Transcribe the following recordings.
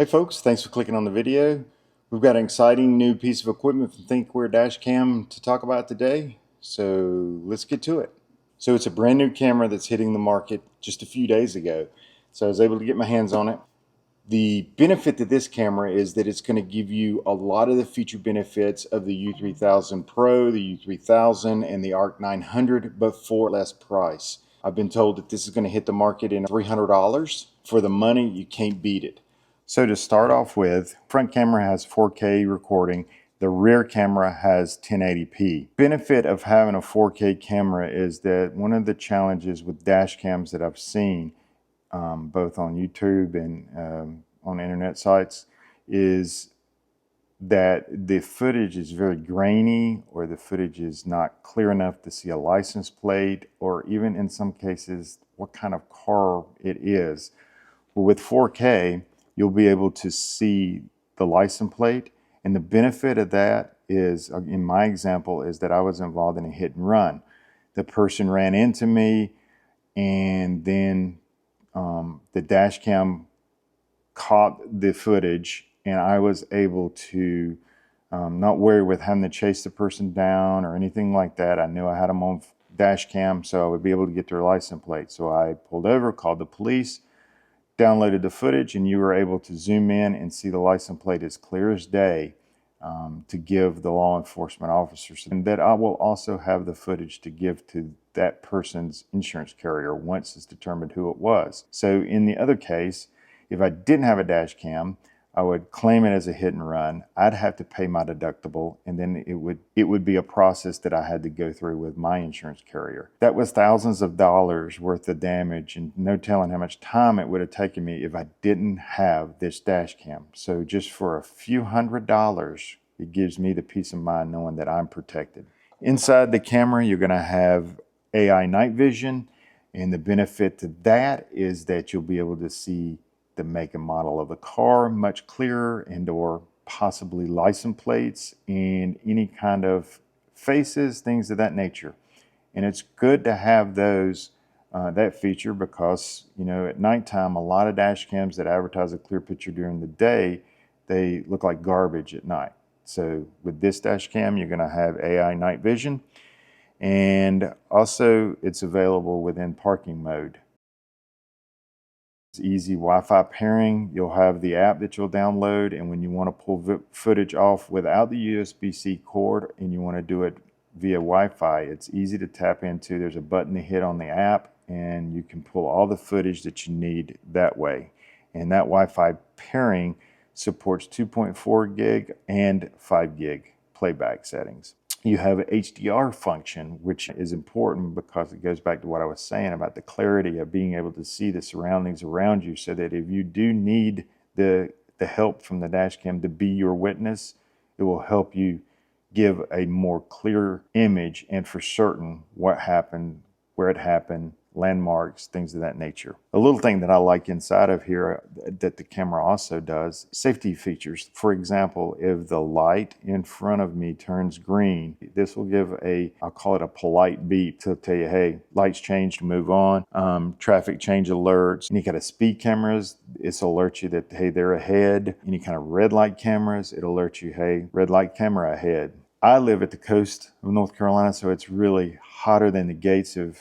Hey folks, thanks for clicking on the video. We've got an exciting new piece of equipment from Thinkware Dashcam to talk about today, so let's get to it. So it's a brand new camera that's hitting the market just a few days ago, so I was able to get my hands on it. The benefit to this camera is that it's going to give you a lot of the feature benefits of the U3000 Pro, the U3000, and the ARC 900, but for less price. I've been told that this is going to hit the market in $300. For the money, you can't beat it. So to start off with, front camera has 4K recording. The rear camera has 1080p. Benefit of having a 4K camera is that one of the challenges with dash cams that I've seen, both on YouTube and on internet sites, is that the footage is very grainy, or the footage is not clear enough to see a license plate, or even in some cases what kind of car it is. Well, with 4K, you'll be able to see the license plate, and the benefit of that is, in my example, is that I was involved in a hit and run. The person ran into me, and then the dash cam caught the footage, and I was able to not worry with having to chase the person down or anything like that. I knew I had them on dash cam, so I would be able to get their license plate. So I pulled over, called the police, downloaded the footage, and you were able to zoom in and see the license plate as clear as day, to give the law enforcement officers. And that I will also have the footage to give to that person's insurance carrier once it's determined who it was. So in the other case, if I didn't have a dash cam, I would claim it as a hit and run. I'd have to pay my deductible, and then it would be a process that I had to go through with my insurance carrier. That was thousands of dollars worth of damage, and no telling how much time it would have taken me if I didn't have this dash cam. So just for a few $100s, it gives me the peace of mind knowing that I'm protected. Inside the camera, you're going to have AI night vision, and the benefit to that is that you'll be able to see the make and model of the car much clearer, and or possibly license plates and any kind of faces, things of that nature. And it's good to have those that feature, because at nighttime, a lot of dash cams that advertise a clear picture during the day, they look like garbage at night. So with this dash cam, you're going to have AI night vision, and also it's available within parking mode. It's easy Wi-Fi pairing. You'll have the app that you'll download, and when you want to pull footage off without the USB-C cord and you want to do it via Wi-Fi, it's easy to tap into. There's a button to hit on the app, and you can pull all the footage that you need that way. And that Wi-Fi pairing supports 2.4 gig and 5 gig playback settings. You have an HDR function, which is important because it goes back to what I was saying about the clarity of being able to see the surroundings around you, so that if you do need the help from the dash cam to be your witness, it will help you give a more clear image and for certain what happened, where it happened, landmarks, things of that nature. A little thing that I like inside of here that the camera also does, safety features. For example, if the light in front of me turns green, this will give I'll call it a polite beep to tell you, hey, lights changed, move on. Traffic change alerts. Any kind of speed cameras, it's alert you that, hey, they're ahead. Any kind of red light cameras, it'll alert you, hey, red light camera ahead. I live at the coast of North Carolina, so it's really hotter than the gates of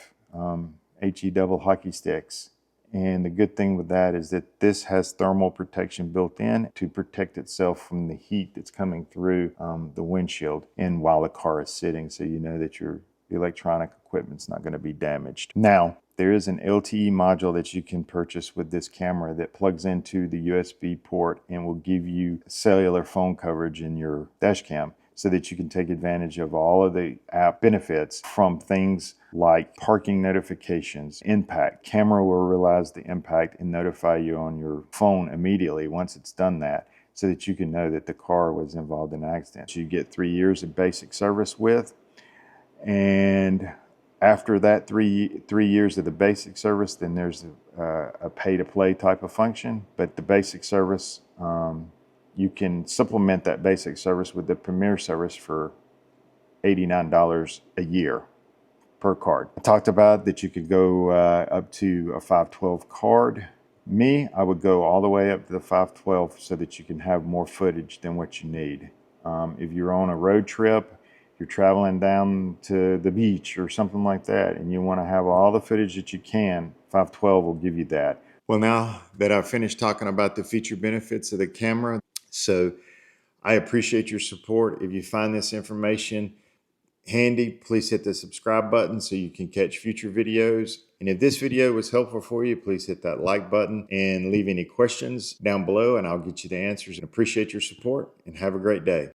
HE double hockey sticks. And the good thing with that is that this has thermal protection built in to protect itself from the heat that's coming through the windshield, and while the car is sitting, so you know that your electronic equipment's not going to be damaged. Now, there is an LTE module that you can purchase with this camera that plugs into the USB port and will give you cellular phone coverage in your dash cam, so that you can take advantage of all of the app benefits from things like parking notifications, impact. Camera will realize the impact and notify you on your phone immediately once it's done that, so that you can know that the car was involved in an accident. You get 3 years of basic service with, and after that 3 years of the basic service, then there's a pay-to-play type of function. But the basic service, you can supplement that basic service with the Premier service for $89 a year per card. I talked about that you could go up to a 512 card. Me, I would go all the way up to the 512 so that you can have more footage than what you need. If you're on a road trip, you're traveling down to the beach or something like that, and you want to have all the footage that you can, 512 will give you that. Well, now that I've finished talking about the feature benefits of the camera, so I appreciate your support. If you find this information handy, please hit the subscribe button so you can catch future videos. And if this video was helpful for you, please hit that like button and leave any questions down below and I'll get you the answers. And appreciate your support and have a great day.